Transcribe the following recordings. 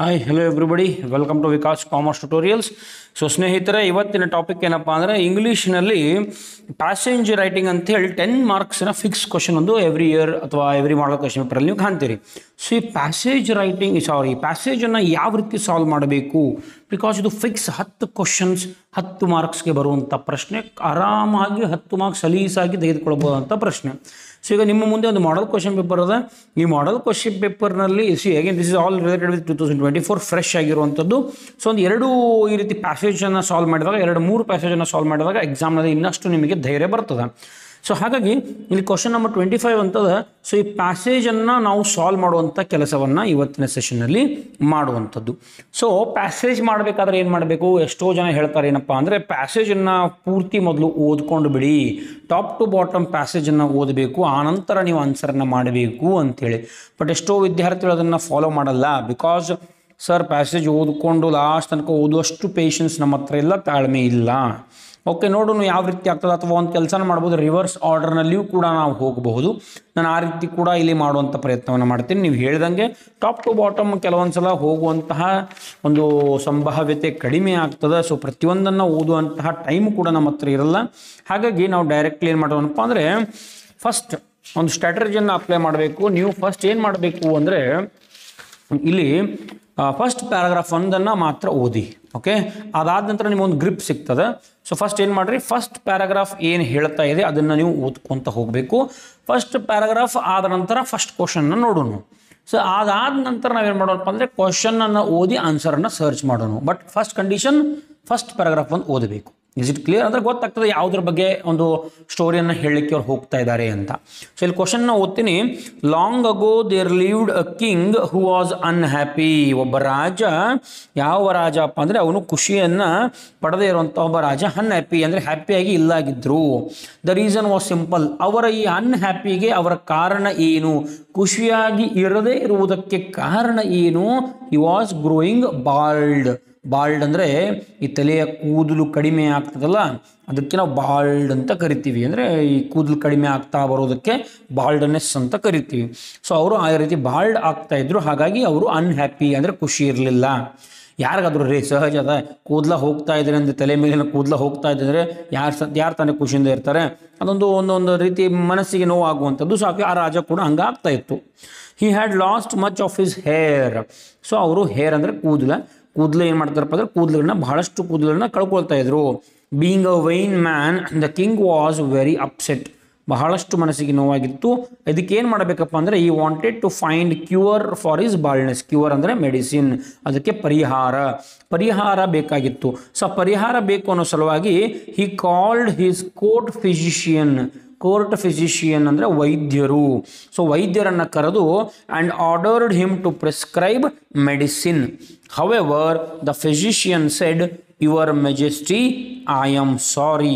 Hi hello everybody welcome to Vikas Commerce Tutorials. So ಸ್ನೇಹಿತರೆ, ಇವತ್ತಿನ topic ಏನಪ್ಪ ಅಂದರೆ ಇಂಗ್ಲೀಷ್ನಲ್ಲಿ ಪ್ಯಾಸೇಜ್ ರೈಟಿಂಗ್ ಅಂತ ಹೇಳಿ 10 ಮಾರ್ಕ್ಸ್ನ ಫಿಕ್ಸ್ ಕ್ವಶನ್ ಒಂದು ಎವ್ರಿ ಇಯರ್ ಅಥವಾ ಎವ್ರಿ ಮಾಡಲ್ ಕ್ವಶನ್ ಪೇಪರಲ್ಲಿ ನೀವು ಕಾಣ್ತೀರಿ. ಸೊ ಈ ಪ್ಯಾಸೇಜನ್ನು ಯಾವ ರೀತಿ ಸಾಲ್ವ್ ಮಾಡಬೇಕು, ಬಿಕಾಸ್ ಇದು ಫಿಕ್ಸ್ 10 ಕ್ವಶನ್ಸ್ 10 ಮಾರ್ಕ್ಸ್ಗೆ ಬರುವಂಥ ಪ್ರಶ್ನೆ, ಆರಾಮಾಗಿ 10 ಮಾರ್ಕ್ಸ್ ಸಲೀಸಾಗಿ ತೆಗೆದುಕೊಳ್ಬೋದಂಥ ಪ್ರಶ್ನೆ. ಸೊ ಈಗ ನಿಮ್ಮ ಮುಂದೆ ಒಂದು ಮಾಡಲ್ ಕ್ವಶನ್ ಪೇಪರ್ ಅದ. ಈ ಮಾಡಲ್ ಕ್ವಶನ್ ಪೇಪರ್ನಲ್ಲಿ again this is all related with 2024 fresh ಆಗಿರುವಂಥದ್ದು. ಸೊ ಒಂದು ಈ ರೀತಿ ಪ್ಯಾಸೇಜನ್ನು ಸಾಲ್ವ್ ಮಾಡಿದಾಗ 2-3 ಪ್ಯಾಸೇಜನ್ನು ಸಾಲ್ವ್ ಮಾಡಿದಾಗ ಎಕ್ಸಾಮ್ನಲ್ಲಿ ಇನ್ನಷ್ಟು ನಿಮಗೆ ಧೈರ್ಯ ಬರ್ತದೆ. ಸೊ ಹಾಗಾಗಿ ಇಲ್ಲಿ ಕ್ವಶನ್ ನಂಬರ್ 25 ಅಂತದ. ಸೊ ಈ ಪ್ಯಾಸೇಜನ್ನು ನಾವು ಸಾಲ್ವ್ ಮಾಡುವಂಥ ಕೆಲಸವನ್ನು ಇವತ್ತಿನ ಸೆಷನ್ನಲ್ಲಿ ಮಾಡುವಂಥದ್ದು. ಸೊ ಪ್ಯಾಸೇಜ್ ಮಾಡಬೇಕಾದ್ರೆ ಏನು ಮಾಡಬೇಕು, ಎಷ್ಟೋ ಜನ ಹೇಳ್ತಾರೆ ಏನಪ್ಪ ಅಂದರೆ ಪ್ಯಾಸೇಜನ್ನು ಪೂರ್ತಿ ಮೊದಲು ಓದ್ಕೊಂಡು ಬಿಡಿ, ಟಾಪ್ ಟು ಬಾಟಮ್ ಪ್ಯಾಸೇಜನ್ನು ಓದಬೇಕು, ಆನಂತರ ನೀವು ಆನ್ಸರನ್ನು ಮಾಡಬೇಕು ಅಂಥೇಳಿ. ಬಟ್ ಎಷ್ಟೋ ವಿದ್ಯಾರ್ಥಿಗಳು ಅದನ್ನು ಫಾಲೋ ಮಾಡಲ್ಲ. ಬಿಕಾಸ್ ಸರ್ ಪ್ಯಾಸೇಜ್ ಓದ್ಕೊಂಡು ಲಾಸ್ಟ್ ತನಕ ಓದುವಷ್ಟು ಪೇಷನ್ಸ್ ನಮ್ಮ ಹತ್ರ ಇಲ್ಲ, ತಾಳ್ಮೆ ಇಲ್ಲ. ಓಕೆ, ನೋಡೋಣ ಯಾವ ರೀತಿ ಆಗ್ತದೆ. ಅಥವಾ ಒಂದು ಕೆಲಸನ ಮಾಡ್ಬೋದು, ರಿವರ್ಸ್ ಆರ್ಡರ್ನಲ್ಲಿಯೂ ಕೂಡ ನಾವು ಹೋಗಬಹುದು. ನಾನು ಆ ರೀತಿ ಕೂಡ ಇಲ್ಲಿ ಮಾಡುವಂಥ ಪ್ರಯತ್ನವನ್ನು ಮಾಡ್ತೀನಿ. ನೀವು ಹೇಳ್ದಂಗೆ ಟಾಪ್ ಟು ಬಾಟಮ್ ಕೆಲವೊಂದು ಸಲ ಹೋಗುವಂತಹ ಒಂದು ಸಂಭಾವ್ಯತೆ ಕಡಿಮೆ ಆಗ್ತದೆ. ಸೊ ಪ್ರತಿಯೊಂದನ್ನು ಓದುವಂತಹ ಟೈಮ್ ಕೂಡ ನಮ್ಮ ಹತ್ರ ಇರಲ್ಲ. ಹಾಗಾಗಿ ನಾವು ಡೈರೆಕ್ಟ್ಲಿ ಏನು ಮಾಡೋಣಪ್ಪ ಅಂದರೆ ಫಸ್ಟ್ ಒಂದು ಸ್ಟ್ರಾಟಜಿಯನ್ನು ಅಪ್ಲೈ ಮಾಡಬೇಕು. ನೀವು ಫಸ್ಟ್ ಏನು ಮಾಡಬೇಕು ಅಂದರೆ ಇಲ್ಲಿ ಫಸ್ಟ್ ಪ್ಯಾರಾಗ್ರಾಫ್ ಒಂದನ್ನು ಮಾತ್ರ ಓದಿ. ಓಕೆ, ಅದಾದ ನಂತರ ನಿಮಗೊಂದು ಗ್ರಿಪ್ ಸಿಗ್ತದೆ. ಸೊ ಫಸ್ಟ್ ಏನು ಮಾಡಿರಿ, ಫಸ್ಟ್ ಪ್ಯಾರಾಗ್ರಾಫ್ ಏನು ಹೇಳ್ತಾ ಇದೆ ಅದನ್ನು ನೀವು ಓದ್ಕೊತ ಹೋಗಬೇಕು. ಫಸ್ಟ್ ಪ್ಯಾರಾಗ್ರಾಫ್ ಆದ ನಂತರ ಫಸ್ಟ್ ಕ್ವಶನ್ನ ನೋಡೋಣ. ಸೊ ಅದಾದ ನಂತರ ನಾವೇನು ಮಾಡೋಣಪ್ಪ ಅಂದರೆ ಕ್ವಶನನ್ನು ಓದಿ ಆನ್ಸರನ್ನು ಸರ್ಚ್ ಮಾಡೋಣ. But first condition first paragraph ಒಂದು ಓದಬೇಕು. Is it clear? ಅಂದರೆ ಗೊತ್ತಾಗ್ತದೆ ಯಾವುದ್ರ ಬಗ್ಗೆ ಒಂದು ಸ್ಟೋರಿಯನ್ನು ಹೇಳಲಿಕ್ಕೆ ಅವ್ರು ಹೋಗ್ತಾ ಇದ್ದಾರೆ ಅಂತ. ಸೊ ಇಲ್ಲಿ ಕ್ವಶನ್ನ ಓದ್ತೀನಿ. Long ago there lived a king who was unhappy. ಒಬ್ಬ ರಾಜ, ಯಾವ ರಾಜ ಅಪ್ಪ ಅಂದರೆ ಅವನು ಖುಷಿಯನ್ನು ಪಡೆದೇ ಇರುವಂಥ ಒಬ್ಬ ರಾಜ. ಅನ್ಹ್ಯಾಪಿ ಅಂದರೆ ಹ್ಯಾಪಿಯಾಗಿ ಇಲ್ಲಾಗಿದ್ದರು. The reason was simple. ಅವರ ಈ ಅನ್ಹ್ಯಾಪಿಗೆ ಅವರ ಕಾರಣ ಏನು, ಖುಷಿಯಾಗಿ ಇರದೇ ಇರುವುದಕ್ಕೆ ಕಾರಣ ಏನು? He was growing bald. Bald ಅಂದರೆ ಈ ತಲೆಯ ಕೂದಲು ಕಡಿಮೆ ಆಗ್ತದಲ್ಲ, ಅದಕ್ಕೆ ನಾವು ಬಾಲ್ಡ್ ಅಂತ ಕರಿತೀವಿ. ಅಂದರೆ ಈ ಕೂದಲು ಕಡಿಮೆ ಆಗ್ತಾ ಬರೋದಕ್ಕೆ ಬಾಲ್ಡ್ನೆಸ್ ಅಂತ ಕರಿತೀವಿ. ಸೊ ಅವರು ಆ ರೀತಿ ಬಾಲ್ಡ್ ಆಗ್ತಾ ಇದ್ರು. ಹಾಗಾಗಿ ಅವರು ಅನ್ಹ್ಯಾಪಿ ಅಂದರೆ ಖುಷಿ ಇರಲಿಲ್ಲ. ಯಾರಿಗಾದ್ರು ಸಹಜ ಅದ, ಕೂದಲ ಹೋಗ್ತಾ ಇದ್ದಾರೆ ಅಂದರೆ, ತಲೆ ಮೇಲಿನ ಕೂದಲ ಹೋಗ್ತಾ ಇದ್ದರೆ ಯಾರು ತಾನೇ ಖುಷಿಯಿಂದ ಇರ್ತಾರೆ? ಒಂದೊಂದು ರೀತಿ ಮನಸ್ಸಿಗೆ ನೋವಾಗುವಂಥದ್ದು. ಸೊ ಆ ರಾಜ ಕೂಡ ಹಂಗೆ ಆಗ್ತಾ ಇತ್ತು. He had last much of his hair. So ಅವರು ಹೇರ್ ಅಂದರೆ ಕೂದಲು ಏನು ಮಾಡ್ತಾರಪ್ಪ ಅಂದರೆ ಕೂದಲುಗಳನ್ನ, ಬಹಳಷ್ಟು ಕೂದಲನ್ನ ಕಳ್ಕೊಳ್ತಾ ಇದ್ರು. Being a vain man the king was very upset. ಬಹಳಷ್ಟು ಮನಸ್ಸಿಗೆ ನೋವಾಗಿತ್ತು. ಇದಕ್ಕೆ ಏನು ಮಾಡಬೇಕಪ್ಪ ಅಂದರೆ he wanted to find cure for his baldness. Cure ಅಂದರೆ ಮೆಡಿಸಿನ್, ಅದಕ್ಕೆ ಪರಿಹಾರ ಬೇಕಾಗಿತ್ತು. ಸೊ ಪರಿಹಾರ ಬೇಕು ಅನ್ನೋ ಸಲುವಾಗಿ he called his court physician ಅಂದರೆ ವೈದ್ಯರು. ಸೊ ವೈದ್ಯರನ್ನು ಕರೆದು and ordered him to prescribe medicine. However the physician said, your majesty, I am sorry,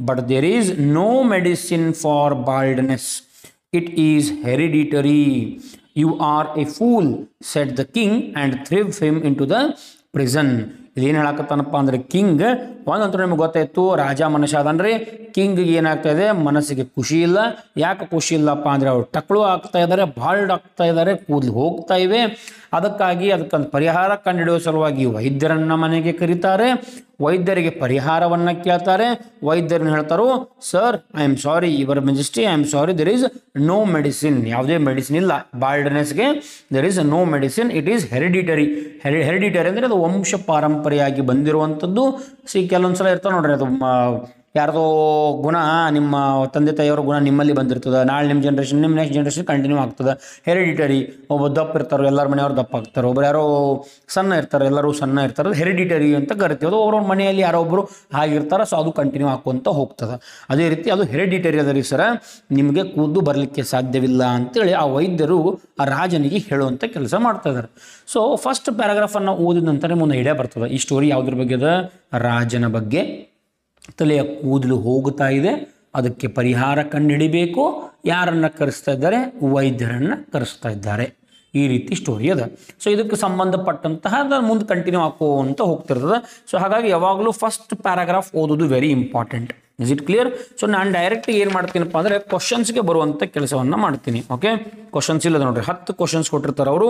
but there is no medicine for baldness. It is hereditary. You are a fool, said the king and threw him into the prison. ಇದೇನು ಹೇಳಕತ್ತಾನಪ್ಪ ಅಂದರೆ king ಒಂದಂತೂ ನಿಮಗೆ ಗೊತ್ತಾಯಿತು, ರಾಜ ಮನುಷ್ಯ ಅದನ್ರಿ. ಕಿಂಗ್ಗೆ ಏನಾಗ್ತಾ ಇದೆ, ಮನಸ್ಸಿಗೆ ಖುಷಿ ಇಲ್ಲ. ಯಾಕೆ ಖುಷಿ ಇಲ್ಲಪ್ಪ ಅಂದರೆ ಅವ್ರು ಟಕ್ಕಳು ಆಗ್ತಾ ಇದ್ದಾರೆ, ಬಾಲ್ಡ್ ಆಗ್ತಾ ಇದ್ದಾರೆ, ಕೂದಲು ಹೋಗ್ತಾ ಇವೆ. ಅದಕ್ಕೊಂದು ಪರಿಹಾರ ಕಂಡುಹಿಡಿಯುವ ಸಲುವಾಗಿ ವೈದ್ಯರನ್ನ ಮನೆಗೆ ಕರೀತಾರೆ. ವೈದ್ಯರಿಗೆ ಪರಿಹಾರವನ್ನು ಕೇಳ್ತಾರೆ. ವೈದ್ಯರನ್ನ ಹೇಳ್ತಾರೋ, sir I am sorry, your majesty, I am sorry, there is no medicine. ಯಾವುದೇ ಮೆಡಿಸಿನ್ ಇಲ್ಲ ಬಾಲ್ಡ್ನೆಸ್ಗೆ. There is no medicine. It is hereditary. Hereditary ಅಂದರೆ ಅದು ವಂಶ ಪಾರಂಪರೆಯಾಗಿ ಬಂದಿರುವಂಥದ್ದು. ಕೆಲವೊಂದು ಸಲ ಇರ್ತಾವೆ ನೋಡ್ರಿ, ಅದು ಯಾರ್ದೋ ಗುಣ, ನಿಮ್ಮ ತಂದೆ ತಾಯಿಯವರ ಗುಣ ನಿಮ್ಮಲ್ಲಿ ಬಂದಿರ್ತದೆ. ನಾಳೆ ನಿಮ್ಮ ಜನ್ರೇಷನ್, ನಿಮ್ಮ ನೆಕ್ಸ್ಟ್ ಜನ್ರೇಷನ್ ಕಂಟಿನ್ಯೂ ಆಗ್ತದೆ. ಹೆರಿಡಿಟರಿ. ಒಬ್ಬ ದಪ್ಪ ಇರ್ತಾರೋ, ಎಲ್ಲರ ಮನೆಯವ್ರು ದಪ್ಪ ಆಗ್ತಾರೆ. ಒಬ್ಬರು ಯಾರೋ ಸಣ್ಣ ಇರ್ತಾರೆ, ಎಲ್ಲರೂ ಸಣ್ಣ ಇರ್ತಾರೆ. ಅದು ಹೆರಿಡಿಟರಿ ಅಂತ ಕರಿತೀವಿ. ಅದು ಅವ್ರವ್ರ ಮನೆಯಲ್ಲಿ ಯಾರೋ ಒಬ್ಬರು ಹಾಗಿರ್ತಾರೆ. ಸೊ ಅದು ಕಂಟಿನ್ಯೂ ಹಾಕುವಂತ ಹೋಗ್ತದೆ. ಅದೇ ರೀತಿ ಅದು ಹೆರಿಡಿಟರಿ ಅದ ರೀ ಸರ, ನಿಮಗೆ ಕೂದಲು ಬರಲಿಕ್ಕೆ ಸಾಧ್ಯವಿಲ್ಲ ಅಂತೇಳಿ ಆ ವೈದ್ಯರು ಆ ರಾಜನಿಗೆ ಹೇಳುವಂಥ ಕೆಲಸ ಮಾಡ್ತಾ ಇದ್ದಾರೆ. ಸೊ ಫಸ್ಟ್ ಪ್ಯಾರಾಗ್ರಾಫನ್ನು ಓದಿದ ನಂತರ ಮುಂದೆ ಐಡಿಯಾ ಬರ್ತದೆ. ಈ ಸ್ಟೋರಿ ಯಾವುದ್ರ ಬಗ್ಗೆ ಅದ? ರಾಜನ ಬಗ್ಗೆ. ತಲೆಯ ಕೂದಲು ಹೋಗ್ತಾ ಇದೆ, ಅದಕ್ಕೆ ಪರಿಹಾರ ಕಂಡುಹಿಡಿಬೇಕು. ಯಾರನ್ನು ಕರೆಸ್ತಾ ಇದ್ದಾರೆ? ವೈದ್ಯರನ್ನು ಕರೆಸ್ತಾ ಇದ್ದಾರೆ. ಈ ರೀತಿ ಸ್ಟೋರಿ ಅದ. ಸೊ ಇದಕ್ಕೆ ಸಂಬಂಧಪಟ್ಟಂತಹ ಮುಂದೆ ಕಂಟಿನ್ಯೂ ಹಾಕುವಂತ ಹೋಗ್ತಿರ್ತದೆ. ಸೊ ಹಾಗಾಗಿ ಯಾವಾಗಲೂ ಫಸ್ಟ್ ಪ್ಯಾರಾಗ್ರಾಫ್ ಓದೋದು very important. Is it clear? So ನಾನು ಡೈರೆಕ್ಟ್ ಏನು ಮಾಡ್ತೀನಪ್ಪ ಅಂದರೆ ಕ್ವಶನ್ಸ್ಗೆ ಬರುವಂಥ ಕೆಲಸವನ್ನು ಮಾಡ್ತೀನಿ. ಓಕೆ, ಕ್ವಶನ್ಸ್ ಇಲ್ಲದ ನೋಡ್ರಿ, 10 ಕ್ವಶನ್ಸ್ ಕೊಟ್ಟಿರ್ತಾರೆ ಅವರು.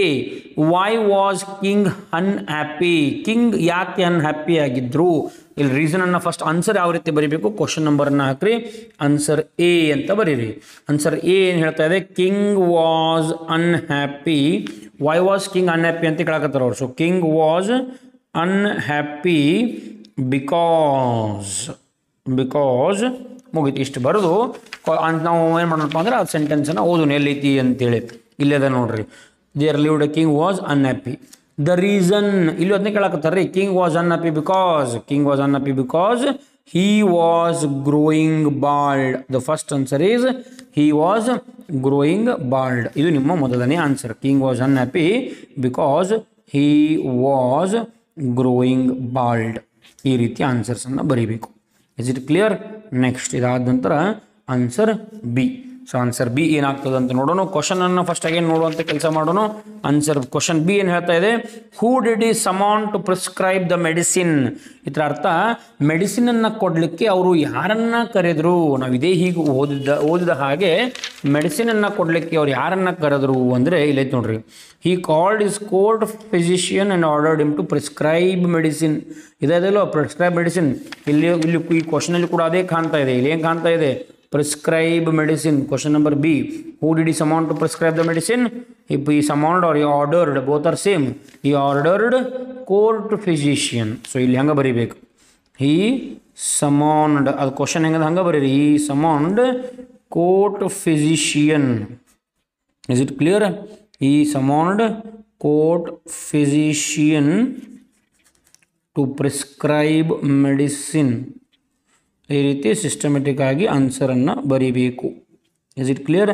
A, why was king unhappy? King ಯಾಕೆ ಅನ್ಹ್ಯಾಪಿ ಆಗಿದ್ರು? ಇಲ್ಲಿ ರೀಸನನ್ನು ಫಸ್ಟ್ ಆನ್ಸರ್ ಯಾವ ರೀತಿ ಬರೀಬೇಕು, ಕ್ವಶನ್ ನಂಬರನ್ನು ಹಾಕ್ರಿ, ಆನ್ಸರ್ ಎ ಅಂತ ಬರೀರಿ. ಆನ್ಸರ್ ಎ ಏನು ಹೇಳ್ತಾ ಇದೆ, king was unhappy. Why was king unhappy ಅಂತ ಕೇಳಕತ್ತಾರೆ ಅವರು. So king was unhappy because ಮುಗೀತು. ಇಷ್ಟು ಬರೋದು ನಾವು ಏನು ಮಾಡೋಣಪ್ಪ ಅಂದ್ರೆ ಆ ಸೆಂಟೆನ್ಸನ್ನು ಓದೋಣ ಎಲ್ಲೈತಿ ಅಂತೇಳಿ. ಇಲ್ಲದ ನೋಡ್ರಿ, there lived king was unhappy. The reason ಇಲ್ಲಿ ಅದನ್ನೇ ಕೇಳಕತ್ತಾರೆ ರೀ, king was unhappy because he was growing bald. The first answer is he was growing bald. ಇದು ನಿಮ್ಮ ಮೊದಲನೇ answer. King was unhappy because he was growing bald. ಈ ರೀತಿ ಆನ್ಸರ್ಸನ್ನು ಬರೀಬೇಕು. Is it clear? ನೆಕ್ಸ್ಟ್ ಇದಾದ ನಂತರ answer B. So answer B ಏನಾಗ್ತದೆ ಅಂತ ನೋಡೋಣ. ಕ್ವಶನನ್ನು ಫಸ್ಟ್ ಅಗೇನ್ ನೋಡುವಂಥ ಕೆಲಸ ಮಾಡೋಣ. ಆನ್ಸರ್ ಕ್ವಶನ್ ಬಿ ಏನು ಹೇಳ್ತಾ ಇದೆ, ಹೂ ಡಿಡ್ ಈ ಸಮಾನ್ ಟು ಪ್ರಿಸ್ಕ್ರೈಬ್ ದ ಮೆಡಿಸಿನ್? ಇದರ ಅರ್ಥ ಮೆಡಿಸಿನನ್ನು ಕೊಡಲಿಕ್ಕೆ ಅವರು ಯಾರನ್ನ ಕರೆದ್ರು? ನಾವು ಇದೇ ಹೀಗೆ ಓದಿದ ಹಾಗೆ ಮೆಡಿಸಿನನ್ನು ಕೊಡಲಿಕ್ಕೆ ಅವ್ರು ಯಾರನ್ನ ಕರೆದ್ರು ಅಂದರೆ ಇಲ್ಲೈತೆ ನೋಡ್ರಿ, he called his court physician and ordered him to prescribe medicine. ಇದೆಯಲ್ಲ ಪ್ರಿಸ್ಕ್ರೈಬ್ ಮೆಡಿಸಿನ್. ಇಲ್ಲಿ ಈ ಕ್ವಶನಲ್ಲಿ ಕೂಡ ಅದೇ ಕಾಣ್ತಾ ಇದೆ. ಇಲ್ಲಿ ಏನು ಕಾಣ್ತಾ ಇದೆ, prescribe medicine. Question number B, who did he summon to prescribe the medicine? He summoned or he ordered, both are same. He ordered court physician. So ಇಲ್ಲಿ ಹಂಗೆ ಬರೀಬೇಕು, he summoned. ಅದು ಕ್ವಶನ್ ಹೆಂಗದ ಹಂಗೆ ಬರೀರಿ, he summoned court physician. Is it clear? He summoned court physician to prescribe medicine. ಈ ರೀತಿ systematic ಆಗಿ ಆನ್ಸರನ್ನು ಬರೀಬೇಕು. Is it clear?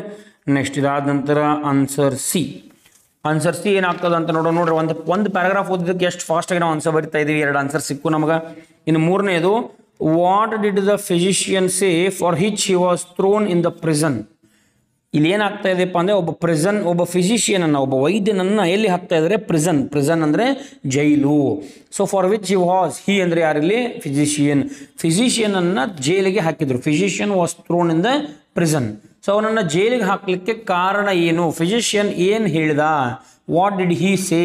ನೆಕ್ಸ್ಟ್ ಇದಾದ ನಂತರ ಆನ್ಸರ್ ಸಿ. ಆನ್ಸರ್ ಸಿ ಏನಾಗ್ತದೆ ಅಂತ ನೋಡ್ರಿ. ಒಂದು ಪ್ಯಾರಾಗ್ರಾಫ್ ಓದಿದ್ದಕ್ಕೆ ಎಷ್ಟು ಫಾಸ್ಟಾಗಿ ನಾವು ಆನ್ಸರ್ ಬರಿತಾ ಇದ್ದೀವಿ. 2 ಆನ್ಸರ್ ಸಿಕ್ಕು ನಮಗೆ. ಇನ್ನು ಮೂರನೇದು, what did the physician say for which he was thrown in the prison? ಇಲ್ಲಿ ಏನಾಗ್ತಾ ಇದೆಯಪ್ಪ ಅಂದರೆ ಒಬ್ಬ ಫಿಸಿಷಿಯನನ್ನು, ಒಬ್ಬ ವೈದ್ಯನನ್ನು ಎಲ್ಲಿ ಹಾಕ್ತಾ ಇದ್ದಾರೆ, ಪ್ರಿಸನ್ ಅಂದರೆ ಜೈಲು. ಸೊ ಫಾರ್ ವಿಚ್ ಹಿ ಅಂದರೆ ಯಾರಿಲ್ಲಿ, ಫಿಸಿಷಿಯನನ್ನು ಜೈಲಿಗೆ ಹಾಕಿದ್ರು. Physician was thrown in the prison. So ಅವನನ್ನು ಜೈಲಿಗೆ ಹಾಕಲಿಕ್ಕೆ ಕಾರಣ ಏನು? ಫಿಸಿಷಿಯನ್ ಏನು ಹೇಳಿದ? What did he say?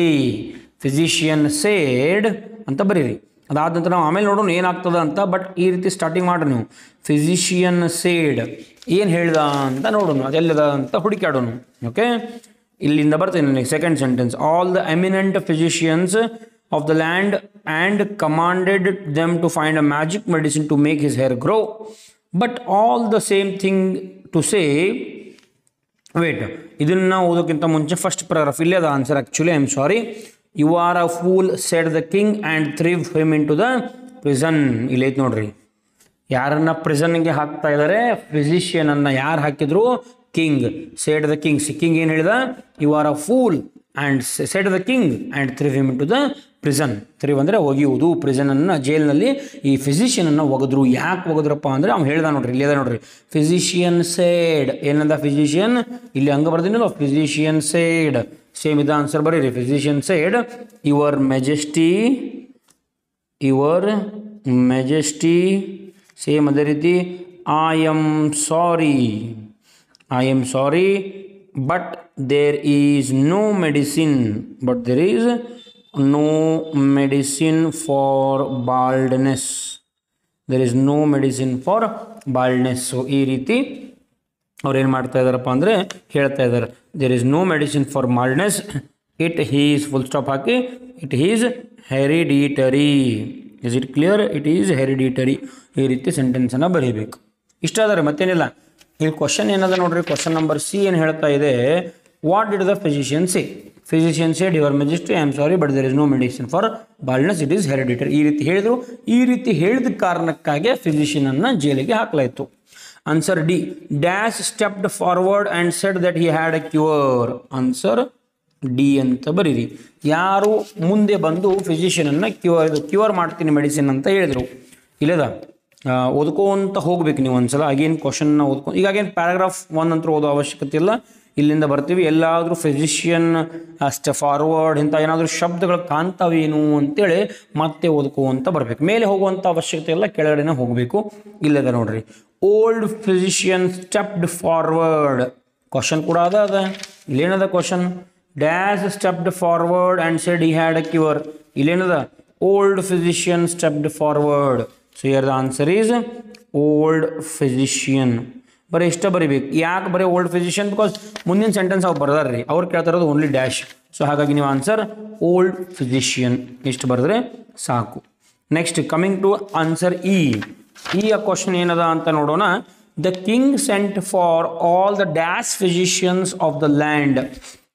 Physician said ಅಂತ ಬರೀರಿ. ಅದಾದ ನಂತರ ನಾವು ಆಮೇಲೆ ನೋಡೋಣ ಏನಾಗ್ತದೆ ಅಂತ. ಬಟ್ ಈ ರೀತಿ ಸ್ಟಾರ್ಟಿಂಗ್ ಮಾಡ್ರಿ ನೀವು. ಫಿಸಿಷಿಯನ್ ಸೇಡ್ ಏನು ಹೇಳ್ದ ಅಂತ ನೋಡೋಣ, ಅದೆಲ್ಲದ ಅಂತ ಹುಡುಕಾಡೋಣ. ಓಕೆ, ಇಲ್ಲಿಂದ ಬರ್ತೀನಿ second sentence. All the eminent physicians of the land and commanded them to find a magic medicine to make his hair grow, but all the same thing to say. Wait, ಇದನ್ನು ಓದೋಕ್ಕಿಂತ ಮುಂಚೆ first paragraph ಇಲ್ಲೇ ಅದ answer. Actually I am sorry. You are a fool said the king and threw him into the prison. ಇಲ್ಲೈತೆ ನೋಡ್ರಿ, ಯಾರನ್ನ ಪ್ರಿಸನ್ಗೆ ಹಾಕ್ತಾ ಇದ್ದಾರೆ, ಫಿಸಿಷಿಯನನ್ನು ಯಾರು ಹಾಕಿದ್ರು, king. Seed the king, king ಏನು ಹೇಳಿದ, you are a fool and said the king and threw him into the prison. Threw ಅಂದರೆ ಒಗೆಯುವುದು. ಪ್ರಿಸನನ್ನು, ಜೈಲಿನಲ್ಲಿ ಈ ಫಿಸಿಷಿಯನನ್ನು ಒಗೆದ್ರು. ಯಾಕೆ ಒಗೆದ್ರಪ್ಪ ಅಂದರೆ ಅವ್ನು ಹೇಳ್ದ ನೋಡ್ರಿ, ಇಲ್ಲಿ ಅದ ನೋಡ್ರಿ, ಫಿಸಿಷಿಯನ್ ಸೇಡ್. ಏನಂದ ಫಿಸಿಷಿಯನ್, ಇಲ್ಲಿ ಹಂಗೆ ಬರ್ದಿನಲ್ಲ, ಫಿಸಿಷಿಯನ್ ಸೇಡ್. ಸೇಮ್ ಇದ ಆನ್ಸರ್ ಬರೀರಿ. Physician said, your majesty. Same ಅದೇ ರೀತಿ, I am sorry but there is no medicine for baldness. So ಈ ರೀತಿ ಅವ್ರು ಏನು ಮಾಡ್ತಾ ಇದ್ದಾರಪ್ಪ ಅಂದರೆ ಹೇಳ್ತಾ ಇದ್ದಾರೆ, there is no medicine for baldness, it is full stop ಹಾಕಿ, it is hereditary. Is it clear? It is hereditary. ಈ ರೀತಿ ಸೆಂಟೆನ್ಸನ್ನು ಬರೀಬೇಕು. ಇಷ್ಟ ಆದರೆ ಮತ್ತೇನಿಲ್ಲ. ಇಲ್ಲಿ ಕ್ವಶನ್ ಏನದ ನೋಡ್ರಿ, ಕ್ವಶನ್ ನಂಬರ್ ಸಿ ಏನು ಹೇಳ್ತಾ ಇದೆ, what did the physician say? Physician said, your majesty, I am sorry but there is no medicine for baldness, it is hereditary. ಈ ರೀತಿ ಹೇಳಿದರು. ಈ ರೀತಿ ಹೇಳಿದ ಕಾರಣಕ್ಕಾಗಿ ಫಿಸಿಷಿಯನನ್ನು ಜೈಲಿಗೆ ಹಾಕಲಾಯಿತು. Answer D, dash stepped forward and said that he had a cure. Answer D ಅಂತ ಬರೀರಿ. ಯಾರು ಮುಂದೆ ಬಂದು ಫಿಸಿಷಿಯನನ್ನು ಕ್ಯೂರ್ ಮಾಡ್ತೀನಿ ಮೆಡಿಸಿನ್ ಅಂತ ಹೇಳಿದರು. ಇಲ್ಲದ ಓದ್ಕೊಂತ ಹೋಗ್ಬೇಕು ನೀವು ಒಂದ್ಸಲ. ಅಗೇನ್ ಕ್ವಶನ್ನ ಓದ್ಕೊಂಡು, ಈಗ ಅಗೇನ್ ಪ್ಯಾರಾಗ್ರಾಫ್ 1 ಅಂತೂ ಓದೋ ಅವಶ್ಯಕತೆ ಇಲ್ಲ. ಇಲ್ಲಿಂದ ಬರ್ತೀವಿ, ಎಲ್ಲಾದರೂ ಫಿಸಿಷಿಯನ್ ಫಾರ್ವರ್ಡ್ ಇಂಥ ಏನಾದರೂ ಶಬ್ದಗಳು ಕಾಣ್ತಾವೇನು ಅಂತೇಳಿ ಮತ್ತೆ ಓದ್ಕೋವಂತ ಬರಬೇಕು. ಮೇಲೆ ಹೋಗುವಂಥ ಅವಶ್ಯಕತೆ ಎಲ್ಲ ಕೆಳಗಡೆನೇ ಹೋಗಬೇಕು. ಇಲ್ಲದ ನೋಡ್ರಿ, old physician stepped forward. Question ಕೂಡ ಅದ ಇಲ್ಲೇನದ question, dash stepped forward and said he had a cure. ಇಲ್ಲೇನದ, old physician stepped forward. So here the answer is old physician. ಬರೀ ಇಷ್ಟ ಬರೀಬೇಕು. ಯಾಕೆ ಬರೀ ಓಲ್ಡ್ ಫಿಸಿಷಿಯನ್? ಬಿಕಾಸ್ ಮುಂದಿನ ಸೆಂಟೆನ್ಸ್ ಅವ್ರು ಬರ್ದಾರ್ರಿ, ಅವ್ರು ಕೇಳ್ತಾ ಇರೋದು ಓನ್ಲಿ ಡ್ಯಾಶ್. ಸೊ ಹಾಗಾಗಿ ನೀವು ಆನ್ಸರ್ ಓಲ್ಡ್ ಫಿಸಿಷಿಯನ್ ಇಷ್ಟು ಬರೆದ್ರೆ ಸಾಕು. Next coming to answer E. ಈ ಕ್ವಶನ್ ಏನದ ಅಂತ ನೋಡೋಣ. The king sent for all the dash physicians of the land.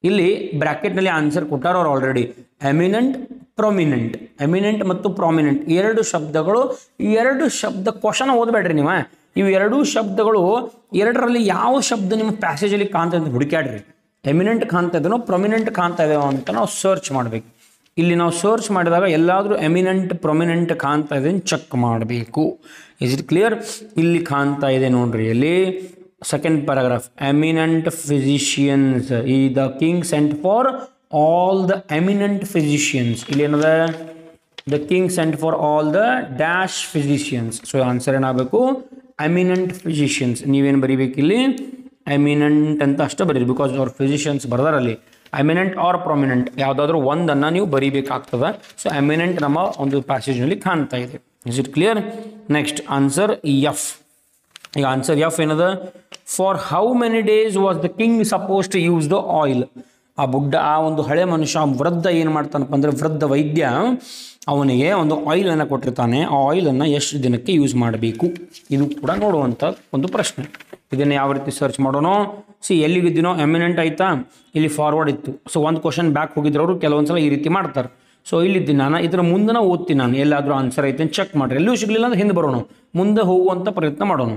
ಇಲ್ಲಿ ಬ್ರಾಕೆಟ್ನಲ್ಲಿ ಆನ್ಸರ್ ಕೊಟ್ಟಾರ ಅವ್ರು ಆಲ್ರೆಡಿ. Eminent, prominent. ಎಮಿನೆಂಟ್ ಮತ್ತು ಪ್ರಾಮಿನೆಂಟ್ ಎರಡು ಶಬ್ದಗಳು. ಈ ಎರಡು ಶಬ್ದ ಕ್ವಶನ್ ಓದಬೇಡ್ರಿ ನೀವು. ಇವು ಎರಡೂ ಶಬ್ದಗಳು ಎರಡರಲ್ಲಿ ಯಾವ ಶಬ್ದ ನಿಮ್ಮ ಪ್ಯಾಸೇಜಲ್ಲಿ ಕಾಣ್ತಾ ಅಂತ ಹುಡುಕ್ಯಾಡ್ರಿ. ಎಮಿನೆಂಟ್ ಕಾಣ್ತಾ ಇದೆನೋ ಪ್ರೊಮಿನೆಂಟ್ ಕಾಣ್ತಾ ಇದೆಯೋ ಅಂತ ನಾವು ಸರ್ಚ್ ಮಾಡಬೇಕು. ಇಲ್ಲಿ ನಾವು ಸರ್ಚ್ ಮಾಡಿದಾಗ ಎಲ್ಲಾದರೂ ಎಮಿನೆಂಟ್ ಪ್ರೊಮಿನೆಂಟ್ ಕಾಣ್ತಾ ಇದೆ ಚೆಕ್ ಮಾಡಬೇಕು. Is it clear? ಇಲ್ಲಿ ಕಾಣ್ತಾ ಇದೆ ನೋಡ್ರಿ, ಅಲ್ಲಿ ಸೆಕೆಂಡ್ ಪ್ಯಾರಾಗ್ರಾಫ್, ಎಮಿನೆಂಟ್ ಫಿಸಿಷಿಯನ್ಸ್ ಈ the king sent for all the eminent physicians. ಇಲ್ಲಿ ಏನದ, the king sent for all the dash physicians. So answer ಏನಾಗಬೇಕು, ಎಮಿನೆಂಟ್ ಫಿಸಿಷಿಯನ್ಸ್. ನೀವೇನು ಬರೀಬೇಕು ಇಲ್ಲಿ, ಎಮಿನೆಂಟ್ ಅಂತ ಅಷ್ಟೇ ಬರೀರಿ, ಬಿಕಾಸ್ ಅವ್ರ ಫಿಸಿಷಿಯನ್ಸ್ ಬರ್ದಾರಲ್ಲಿ. ಎಮಿನೆಂಟ್ ಆರ್ ಪ್ರೊಮಿನೆಂಟ್ ಯಾವುದಾದ್ರೂ ಒಂದನ್ನು ನೀವು ಬರೀಬೇಕಾಗ್ತದೆ. ಸೊ ಎಮಿನೆಂಟ್ ನಮ್ಮ ಒಂದು ಪ್ಯಾಸೇಜ್ನಲ್ಲಿ ಕಾಣ್ತಾ ಇದೆ. Is it clear? Next answer F. ಈಗ ಆನ್ಸರ್ ಎಫ್ ಏನದ, for how many days was the king suppose to use the oil. ಆ ಬುಡ್ಡ, ಆ ಒಂದು ಹಳೆ ಮನುಷ್ಯ, ವೃದ್ಧ ಏನು ಮಾಡ್ತಾನಪ್ಪ ಅಂದರೆ, ವೃದ್ಧ ವೈದ್ಯ ಅವನಿಗೆ ಒಂದು ಆಯಿಲನ್ನು ಕೊಟ್ಟಿರ್ತಾನೆ. ಆ ಆಯಿಲನ್ನು ಎಷ್ಟು ದಿನಕ್ಕೆ ಯೂಸ್ ಮಾಡಬೇಕು, ಇದು ಕೂಡ ನೋಡುವಂಥ ಒಂದು ಪ್ರಶ್ನೆ. ಇದನ್ನು ಯಾವ ರೀತಿ ಸರ್ಚ್ ಮಾಡೋಣ? ಎಲ್ಲಿಗಿದ್ದೀನೋ ಎಮಿನೆಂಟ್ ಆಯಿತಾ, ಇಲ್ಲಿ ಫಾರ್ವರ್ಡ್ ಇತ್ತು. ಸೊ ಒಂದು ಕ್ವಶನ್ ಬ್ಯಾಕ್ ಹೋಗಿದ್ರು ಅವರು ಕೆಲವೊಂದು ಸಲ ಈ ರೀತಿ ಮಾಡ್ತಾರೆ. ಸೊ ಇಲ್ಲಿದ್ದೀನಿ ನಾನು, ಇದರ ಮುಂದೆ ಓದ್ತೀನಿ ನಾನು, ಎಲ್ಲಾದರೂ ಆನ್ಸರ್ ಐತೆ ಅಂತ ಚೆಕ್ ಮಾಡಿರಿ. ಎಲ್ಲೂ ಸಿಗಲಿಲ್ಲ ಅಂದ್ರೆ ಹಿಂದೆ ಬರೋಣ, ಮುಂದೆ ಹೋಗುವಂಥ ಪ್ರಯತ್ನ ಮಾಡೋಣ.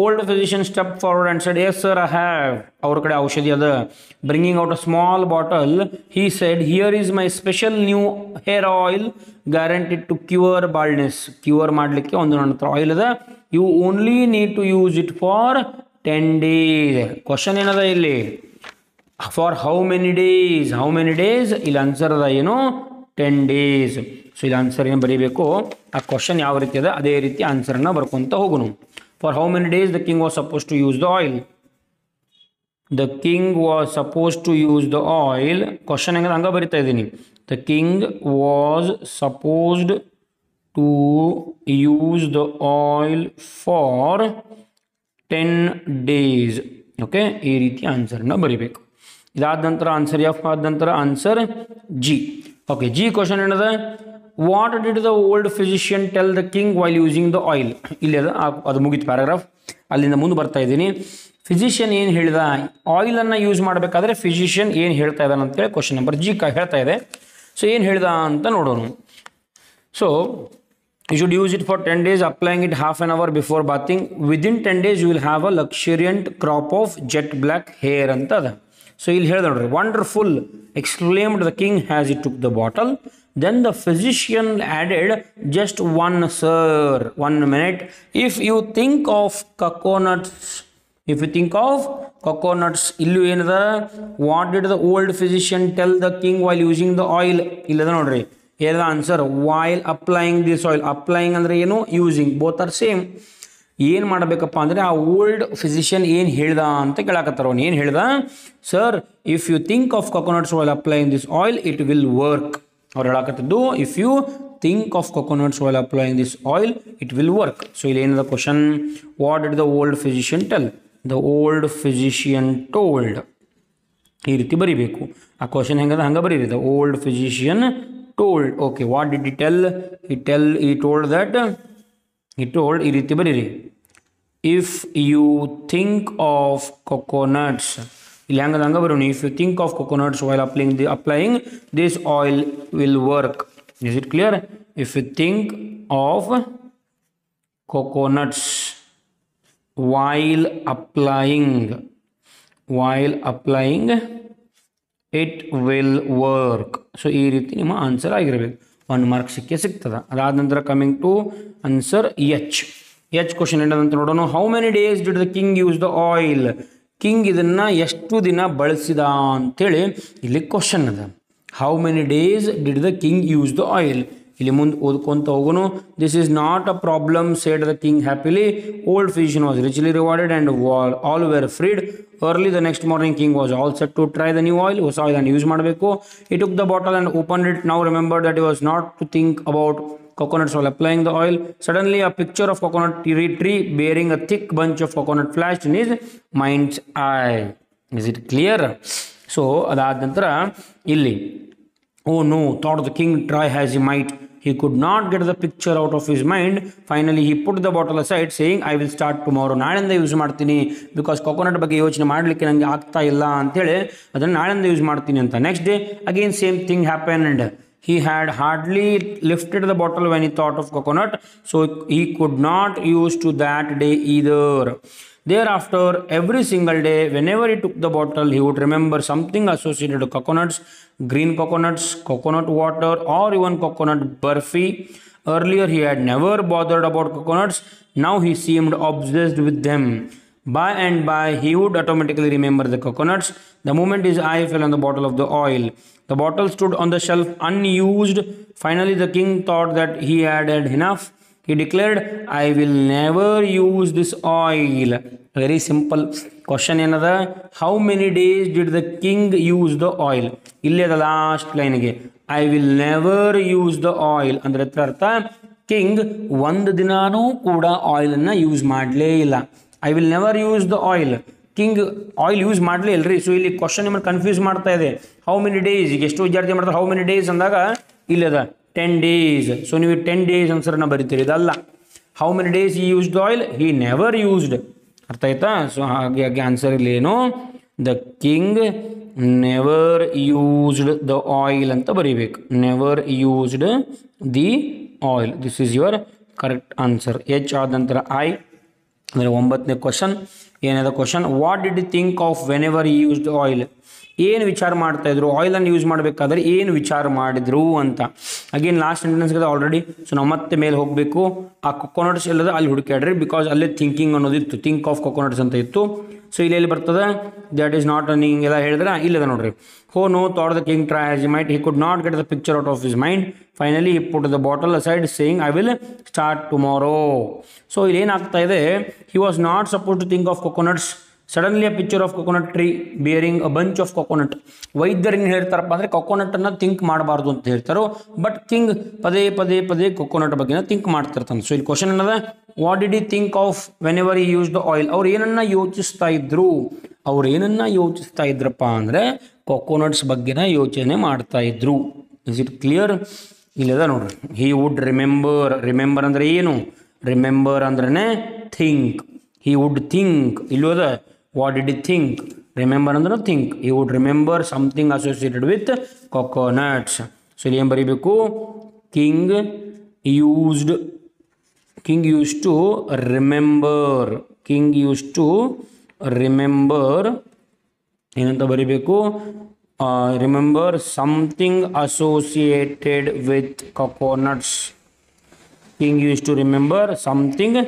Old physician step forward and said, yes sir I have. ಅವ್ರ ಕಡೆ ಔಷಧಿ ಅದ. Bringing out a small bottle, he said, here is my special new hair oil guaranteed to cure baldness. Cure ಮಾಡಲಿಕ್ಕೆ ಒಂದು ನನ್ನ ಹತ್ರ ಆಯಿಲ್ ಅದ, you only need to use it for 10 days. Question ಏನದ ಇಲ್ಲಿ, for how many days. How many days ಇಲ್ಲಿ answer ಅದ ಏನು, 10 days. ಸೊ ಇಲ್ಲಿ ಆನ್ಸರ್ ಏನು ಬರೀಬೇಕು, ಆ ಕ್ವಶನ್ ಯಾವ ರೀತಿ ಅದ ಅದೇ ರೀತಿ ಆನ್ಸರ್ನ ಬರ್ಕೊಂತ ಹೋಗೋಣ. For how many days the king was suppose to use the oil. The king was suppose to use the oil. Question ಹೆಂಗದ ಹಂಗೆ ಬರಿತಾ ಇದ್ದೀನಿ. The king was supposed to use the oil for 10 days. Okay, ಈ ರೀತಿ ಆನ್ಸರ್ನ ಬರಿಬೇಕು. ಇದಾದ ನಂತರ answer F ಆದ ನಂತರ answer G. Okay, G question ಏನದ, what did the old physician tell the king while using the oil. ಇಲ್ಲಿ ಅದು ಮುಗಿತು ಪ್ಯಾರಾಗ್ರಾಫ್. ಅಲ್ಲಿಂದ ಮುಂದೆ ಬರ್ತಾ ಇದ್ದೀನಿ. ಫಿಸಿಷಿಯನ್ ಏನು ಹೇಳಿದ, ಆಯಿಲನ್ನು ಯೂಸ್ ಮಾಡಬೇಕಾದ್ರೆ ಫಿಸಿಷಿಯನ್ ಏನು ಹೇಳ್ತಾ ಇದ್ದಾನೆ ಅಂತೇಳಿ ಕ್ವಶನ್ ನಂಬರ್ ಜಿ ಹೇಳ್ತಾ ಇದೆ. ಸೊ ಏನು ಹೇಳಿದ ಅಂತ ನೋಡೋಣ. So you should use it for 10 days, applying it half an hour before bathing. Within 10 days you will have a luxuriant crop of jet black hair ಅಂತ ಅದ. ಸೊ ಇಲ್ಲಿ ಹೇಳಿದ ನೋಡ್ರಿ, wonderful exclaimed the king as he took the bottle. Then the physician added, just one sir, 1 minute. If you think of coconuts, ಇಲ್ಲೂ ಏನದ, what did the old physician tell the king while using the oil. ಇಲ್ಲದ ನೋಡ್ರಿ, ಏನದ answer, while applying this oil. Applying ಅಂದರೆ ಏನು, using, both are same. ಏನು ಮಾಡಬೇಕಪ್ಪ ಅಂದರೆ ಆ ಓಲ್ಡ್ ಫಿಸಿಷಿಯನ್ ಏನು ಹೇಳ್ದ ಅಂತ ಕೇಳಾಕತ್ತಾರ. ಅವನು ಏನು ಹೇಳ್ದ, sir if you think of coconuts while applying this oil it will work. ಅವ್ರು ಹೇಳಾಕತ್ತಿದ್ದು, if you think of coconuts while applying this oil it will work. So ಇಲ್ಲಿ ಏನದ question, what did the old physician tell. The old physician told. ಈ ರೀತಿ ಬರಿಬೇಕು. ಆ question ಹೆಂಗದ ಹಂಗೆ ಬರೀರಿ. The old physician told. Okay, what did he tell? He told that, ಈ ರೀತಿ ಬರೀರಿ, if you think of coconuts, ಇಲ್ಲಿ ಹಂಗೆ ಬರೋಣ, if you think of coconuts while applying this oil will work. Is it clear? If you think of coconuts while applying it will work. So ಈ ರೀತಿ ನಿಮ್ಮ answer ಆಗಿರಬೇಕು. 1 mark ಸಿಗ್ತದೆ. ಅದಾದ ನಂತರ coming to answer H. Question ಏನಂತ ನೋಡೋಣ. How many days did the king use the oil. King ಇದನ್ನು ಎಷ್ಟು ದಿನ ಬಳಸಿದ ಅಂತೇಳಿ ಇಲ್ಲಿ ಕ್ವಶನ್ ಅದ. How many days did the king use the oil. ಇಲ್ಲಿ ಮುಂದೆ ಓದ್ಕೊಂತ ಹೋಗೋನು. This is not a problem said the king happily. Old physician was richly rewarded and all were freed. Early the next morning king was all set to try the new oil. ಹೊಸ oil use ಮಾಡಬೇಕು. He took the bottle and open it. Now remember that he was not to think about coconuts while applying the oil. Suddenly a picture of coconut tree bearing a thick bunch of coconut flashed in his mind's eye. Is it clear? So ಅದಾದ ನಂತರ ಇಲ್ಲಿ oh no, thought the king, try as he might, he could not get the picture out of his mind. Finally he put the bottle aside saying I will start tomorrow. ನಾಳೆಯಿಂದ use ಮಾಡ್ತೀನಿ, because coconut ಬಗ್ಗೆ ಯೋಚನೆ ಮಾಡಲಿಕ್ಕೆ ನನಗೆ ಆಗ್ತಾ ಇಲ್ಲ ಅಂತೇಳಿ ಅದನ್ನು ನಾಳೆಯಿಂದ ಯೂಸ್ ಮಾಡ್ತೀನಿ ಅಂತ. Next day again same thing happened. He had hardly lifted the bottle when he thought of coconut, so he could not use to that day either. Thereafter, every single day, whenever he took the bottle, he would remember something associated with coconuts, green coconuts, coconut water, or even coconut burfi. Earlier, he had never bothered about coconuts. Now he seemed obsessed with them. By and by, he would automatically remember the coconuts. The moment his eye fell on the bottle of the oil, the bottle stood on the shelf unused. Finally, the king thought that he had had enough. He declared, I will never use this oil. Very simple question another. How many days did the king use the oil? Ille the last line again. I will never use the oil. Andre artha king ಒಂದು ದಿನಾನೂ ಕೂಡ ಆಯಿಲನ್ನು use ಮಾಡಲೇ ಇಲ್ಲ. I will never use the oil. King oil use ಮಾಡಲೇ ಇಲ್ರಿ. So ಇಲ್ಲಿ question ನಿಮ್ಮನ್ನು ಕನ್ಫ್ಯೂಸ್ ಮಾಡ್ತಾ ಇದೆ. ಹೌ ಮೆನಿ ಡೇಸ್, ಈಗ ಎಷ್ಟು ವಿದ್ಯಾರ್ಥಿ ಮಾಡ್ತಾರೆ ಹೌ ಮೆನಿ ಡೇಸ್ ಅಂದಾಗ ಇಲ್ಲದ 10 days. ಸೊ ನೀವು 10 days ಆನ್ಸರ್ನ ಬರೀತೀರಿ, ಇದಲ್ಲ. How many days he use the oil, he never used. ಅರ್ಥ ಆಯ್ತಾ? ಸೊ ಹಾಗಾಗಿ ಆನ್ಸರ್ ಇಲ್ಲಿ ಏನು, the king never used the oil ಅಂತ ಬರೀಬೇಕು. Never used the oil. This is your correct answer. H ಆದ ನಂತರ ಐ ಅಂದರೆ 9ನೇ ಕ್ವಶನ್. ಏನಿದೆ question, what did you think of whenever he used oil. ಏನು ವಿಚಾರ ಮಾಡ್ತಾಯಿದ್ರು ಆಯಿಲನ್ನು ಯೂಸ್ ಮಾಡಬೇಕಾದ್ರೆ, ಏನು ವಿಚಾರ ಮಾಡಿದ್ರು ಅಂತ. ಅಗೇನ್ ಲಾಸ್ಟ್ ಸೆಂಟೆನ್ಸ್ಗೆ ಆಲ್ರೆಡಿ. ಸೊ ನಾವು ಮತ್ತೆ ಮೇಲೆ ಹೋಗಬೇಕು. ಆ ಕೊಕೊನಟ್ಸ್ ಎಲ್ಲದ ಅಲ್ಲಿ ಹುಡುಕಾಡ್ರಿ, ಬಿಕಾಸ್ ಅಲ್ಲೇ ಥಿಂಕಿಂಗ್ ಅನ್ನೋದಿತ್ತು, ಥಿಂಕ್ ಆಫ್ ಕೊಕೊನಟ್ಸ್ ಅಂತ ಇತ್ತು. ಸೊ ಇಲ್ಲಿ ಎಲ್ಲಿ ಬರ್ತದೆ, ದ್ಯಾಟ್ ಈಸ್ ನಾಟ್ ಹಿಂಗೆ ಎಲ್ಲ ಹೇಳಿದ್ರೆ ಇಲ್ಲದ ನೋಡ್ರಿ. Oh no thought the king try as he might, he could not get the picture out of his mind. Finally he put the bottle aside saying I will start tomorrow. So ಇಲ್ಲಿ ಏನಾಗ್ತಾ ಇದೆ, he was not suppose to think of coconuts. Suddenly a picture of coconut tree bearing a bunch of coconut. ವೈದ್ಯರು ಏನು ಹೇಳ್ತಾರಪ್ಪ ಅಂದರೆ ಕೊಕೊನಟನ್ನು think ಮಾಡಬಾರ್ದು ಅಂತ ಹೇಳ್ತಾರೋ, but king ಪದೇ ಪದೇ ಪದೇ ಕೊಕೊನಟ್ ಬಗ್ಗೆ ಥಿಂಕ್ ಮಾಡ್ತಿರ್ತಾನೆ. ಸೊ ಇಲ್ಲಿ ಕ್ವಶನ್ ಏನದ, what did you think of whenever he use the oil. ಅವ್ರು ಏನನ್ನ ಯೋಚಿಸ್ತಾ ಇದ್ರು, ಅವ್ರು ಏನನ್ನ ಯೋಚಿಸ್ತಾ ಇದ್ರಪ್ಪ ಅಂದರೆ ಕೊಕೊನಟ್ಸ್ ಬಗ್ಗೆನ ಯೋಚನೆ ಮಾಡ್ತಾ ಇದ್ರು. Is it clear? ಇಲ್ಲದ ನೋಡ್ರಿ. ಹಿ ವುಡ್ ರಿಮೆಂಬರ್. ರಿಮೆಂಬರ್ ಅಂದರೆ ಏನು, ರಿಮೆಂಬರ್ ಅಂದ್ರೇ ಥಿಂಕ್. He would think. ಇಲ್ಲೋದ what did you think, remember ಅಂದ್ರೆ think. He would remember something associated with coconuts. So ಇಲ್ಲಿ ಏನು ಬರೀಬೇಕು, king used to remember. King use to remember ಏನಂತ ಬರೀಬೇಕು, remember something associated with coconuts. King use to remember something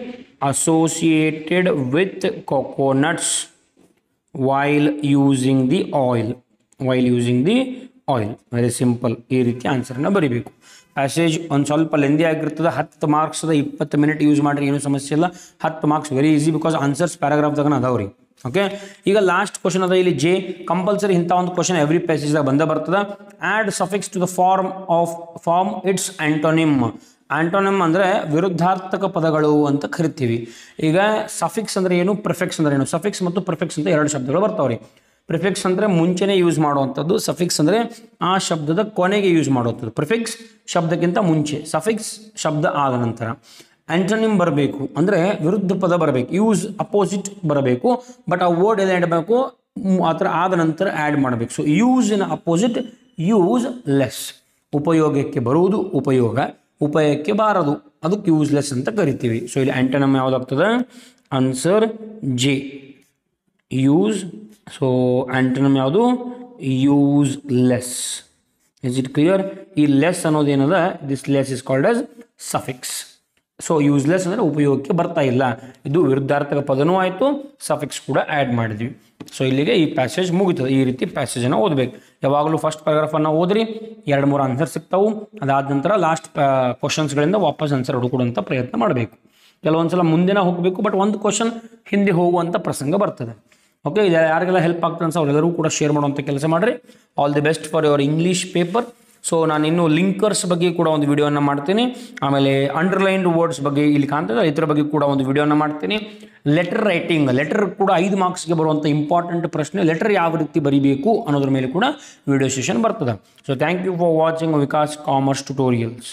associated with coconuts while using the oil. Very simple. ಈ ರೀತಿ ಆನ್ಸರ್ನ ಬರೀಬೇಕು. Passage ಒಂದು ಸ್ವಲ್ಪ ಲೆಂದಿ ಆಗಿರ್ತದೆ. 10 ಮಾರ್ಕ್ಸ್ದ 20 ಮಿನಿಟ್ ಯೂಸ್ ಮಾಡಿರಿ, ಏನೂ ಸಮಸ್ಯೆ ಇಲ್ಲ. 10 marks very easy, because answers ಪ್ಯಾರಾಗ್ರಾಫ್ದಾಗ ಅದಾವ್ರಿ. ಓಕೆ, ಈಗ ಲಾಸ್ಟ್ ಕ್ವಶನ್ ಅದ ಇಲ್ಲಿ ಜೆ. ಕಂಪಲ್ಸರಿ ಇಂಥ ಒಂದು ಕ್ವಶನ್ ಎವ್ರಿ ಪ್ಯಾಸೇಜ್ದಾಗ ಬಂದೇ ಬರ್ತದೆ. Add suffix to the form its antonym. Antonym ಅಂದರೆ ವಿರುದ್ಧಾರ್ಥಕ ಪದಗಳು ಅಂತ ಕರಿತೀವಿ. ಈಗ ಸಫಿಕ್ಸ್ ಅಂದರೆ ಏನು, ಪ್ರಿಫಿಕ್ಸ್ ಅಂದರೆ ಏನು. ಸಫಿಕ್ಸ್ ಮತ್ತು ಪ್ರಿಫಿಕ್ಸ್ ಅಂತ 2 ಶಬ್ದಗಳು ಬರ್ತಾವ್ರಿ. ಪ್ರಿಫಿಕ್ಸ್ ಅಂದರೆ ಮುಂಚೆನೇ ಯೂಸ್ ಮಾಡುವಂಥದ್ದು, ಸಫಿಕ್ಸ್ ಅಂದರೆ ಆ ಶಬ್ದದ ಕೊನೆಗೆ ಯೂಸ್ ಮಾಡುವಂಥದ್ದು. ಪ್ರಿಫಿಕ್ಸ್ ಶಬ್ದಕ್ಕಿಂತ ಮುಂಚೆ, ಸಫಿಕ್ಸ್ ಶಬ್ದ ಆದ ನಂತರ. ಆಂಟೋನಿಮ್ ಬರಬೇಕು ಅಂದರೆ ವಿರುದ್ಧ ಪದ ಬರಬೇಕು, ಯೂಸ್ ಅಪೋಸಿಟ್ ಬರಬೇಕು. ಬಟ್ ಆ ವರ್ಡ್ ಎಲ್ಲ ಇಡಬೇಕು, ಆ ಥರ ಆದ ನಂತರ ಆ್ಯಡ್ ಮಾಡಬೇಕು. So use in opposite, use less. ಉಪಯೋಗಕ್ಕೆ ಬರುವುದು ಉಪಯೋಗ, ಉಪಯೋಗಕ್ಕೆ ಬಾರದು ಅದಕ್ಕೆ ಯೂಸ್ಲೆಸ್ ಅಂತ ಕರಿತೀವಿ. ಸೊ ಇಲ್ಲಿ ಆಂಟೋನಿಮ್ ಯಾವುದಾಗ್ತದೆ, answer J, use. So antonym ಯಾವುದು, ಯೂಸ್ಲೆಸ್. Is it clear? ಈ ಲೆಸ್ ಅನ್ನೋದೇನದ, this less is called as suffix. So useless ಅಂದರೆ ಉಪಯೋಗಕ್ಕೆ ಬರ್ತಾ ಇಲ್ಲ. ಇದು ವಿರುದ್ಧಾರ್ಥಕ ಪದನೂ ಆಯಿತು, ಸಫಿಕ್ಸ್ ಕೂಡ ಆ್ಯಡ್ ಮಾಡಿದ್ವಿ. ಸೊ ಇಲ್ಲಿಗೆ ಈ ಪ್ಯಾಸೇಜ್ ಮುಗಿತದೆ. ಈ ರೀತಿ ಪ್ಯಾಸೇಜನ್ನು ಓದಬೇಕು. ಯಾವಾಗಲೂ ಫಸ್ಟ್ ಪ್ಯಾರಾಗ್ರಾಫನ್ನು ಓದ್ರಿ, 2-3 ಆನ್ಸರ್ ಸಿಗ್ತಾವು. ಅದಾದ ನಂತರ ಲಾಸ್ಟ್ ಕ್ವಶನ್ಸ್ಗಳಿಂದ ವಾಪಸ್ ಆನ್ಸರ್ ಹುಡುಕುವಂಥ ಪ್ರಯತ್ನ ಮಾಡಬೇಕು. ಕೆಲವೊಂದು ಸಲ ಮುಂದಿನ ಹೋಗಬೇಕು, ಬಟ್ ಒಂದು ಕ್ವಶನ್ ಹಿಂದೆ ಹೋಗುವಂಥ ಪ್ರಸಂಗ ಬರ್ತದೆ. ಓಕೆ, ಇದು ಯಾರಿಗೆಲ್ಲ ಹೆಲ್ಪ್ ಆಗ್ತದೆ ಅನ್ಸ ಅವರೆಲ್ಲರೂ ಕೂಡ ಶೇರ್ ಮಾಡುವಂಥ ಕೆಲಸ ಮಾಡಿರಿ. All the best for your English paper. So ನಾನು ಇನ್ನು ಲಿಂಕರ್ಸ್ ಬಗ್ಗೆ ಕೂಡ ಒಂದು ವಿಡಿಯೋನ ಮಾಡ್ತೀನಿ. ಆಮೇಲೆ ಅಂಡರ್ಲೈನ್ಡ್ ವರ್ಡ್ಸ್ ಬಗ್ಗೆ ಇಲ್ಲಿ ಕಾಣ್ತದೆ, ಇದರ ಬಗ್ಗೆ ಕೂಡ ಒಂದು ವಿಡಿಯೋನ ಮಾಡ್ತೀನಿ. ಲೆಟರ್ ರೈಟಿಂಗ್, ಲೆಟರ್ ಕೂಡ 5 ಮಾರ್ಕ್ಸ್ಗೆ ಬರುವಂಥ ಇಂಪಾರ್ಟೆಂಟ್ ಪ್ರಶ್ನೆ, ಲೆಟರ್ ಯಾವ ರೀತಿ ಬರೀಬೇಕು ಅನ್ನೋದ್ರ ಮೇಲೆ ಕೂಡ ವಿಡಿಯೋ ಸೆಷನ್ ಬರ್ತದೆ. So thank you for watching Vikas Commerce tutorials.